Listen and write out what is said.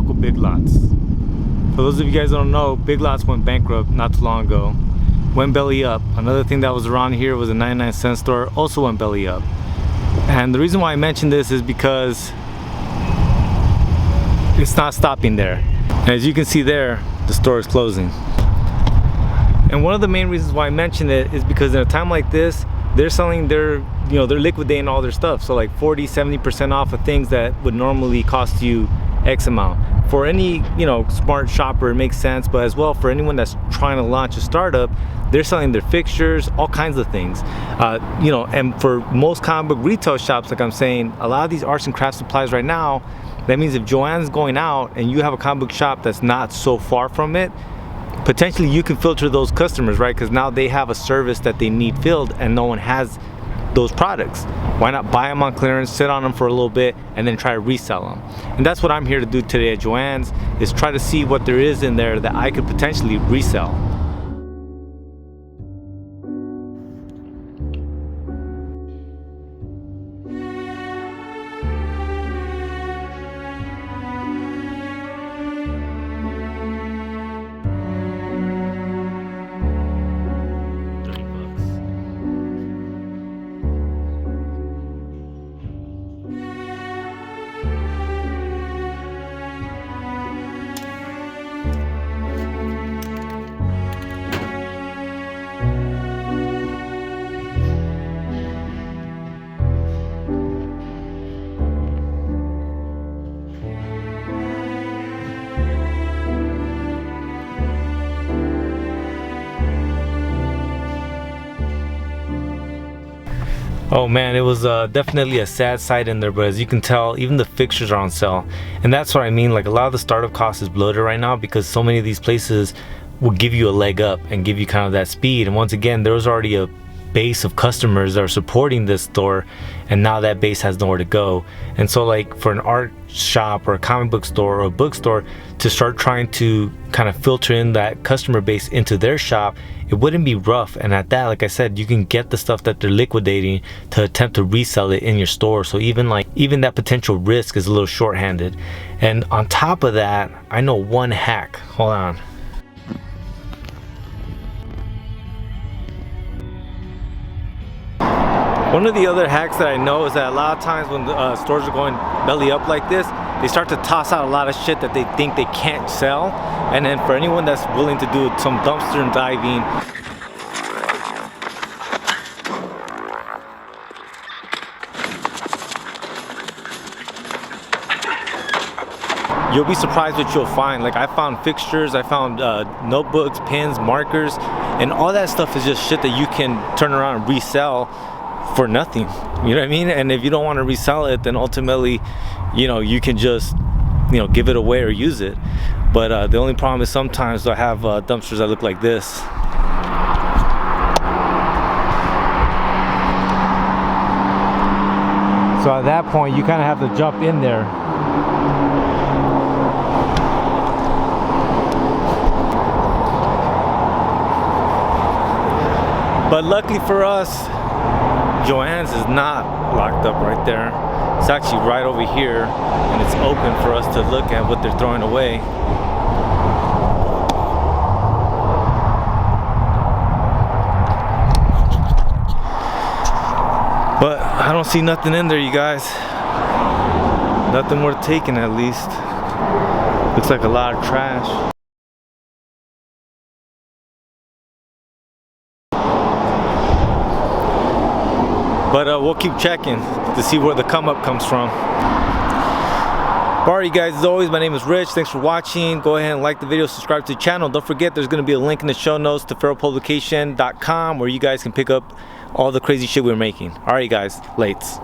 local Big Lots. For those of you guys that don't know, Big Lots went bankrupt not too long ago. Went belly up. Another thing that was around here was a 99-cent store, also went belly up. And the reason why I mention this is because it's not stopping there. And as you can see there, the store is closing. And one of the main reasons why I mention it is because in a time like this, they're selling their, they're liquidating all their stuff. So like 40-70% off of things that would normally cost you X amount. For any, smart shopper, it makes sense, but as well for anyone that's trying to launch a startup, they're selling their fixtures, all kinds of things. And for most comic book retail shops, like I'm saying, a lot of these arts and crafts supplies right now, that means if Joann's going out and you have a comic book shop that's not so far from it, potentially you can filter those customers, right? Because now they have a service that they need filled and no one has those products. Why not buy them on clearance, sit on them for a little bit, and then try to resell them? And that's what I'm here to do today at Joann's, is try to see what there is in there that I could potentially resell. Oh man, it was definitely a sad sight in there, but as you can tell, even the fixtures are on sale. And that's what I mean, like a lot of the startup cost is bloated right now because so many of these places will give you a leg up and give you kind of that speed. And once again, there was already a base of customers that are supporting this store, and now that base has nowhere to go. And so like for an art shop or a comic book store or a bookstore to start trying to kind of filter in that customer base into their shop, it wouldn't be rough. And at that, like I said, you can get the stuff that they're liquidating to attempt to resell it in your store. So even that potential risk is a little shorthanded. And on top of that, I know one hack. Hold on. One of the other hacks that I know is that a lot of times when the stores are going belly up like this, they start to toss out a lot of shit that they think they can't sell. And then for anyone that's willing to do some dumpster diving, you'll be surprised what you'll find. Like I found fixtures, I found notebooks, pens, markers, and all that stuff is just shit that you can turn around and resell for nothing. You know what I mean? And if you don't want to resell it, then ultimately, you can just, give it away or use it. But the only problem is sometimes I have dumpsters that look like this. So at that point, you kind of have to jump in there. But luckily for us, Joann's is not locked up right there. It's actually right over here, and it's open for us to look at what they're throwing away. But I don't see nothing in there, you guys. Nothing worth taking, at least. Looks like a lot of trash. But we'll keep checking to see where the come up comes from. Alright guys, as always, my name is Rich. Thanks for watching. Go ahead and like the video, subscribe to the channel. Don't forget, there's going to be a link in the show notes to feralpublication.com where you guys can pick up all the crazy shit we're making. Alright guys, lates.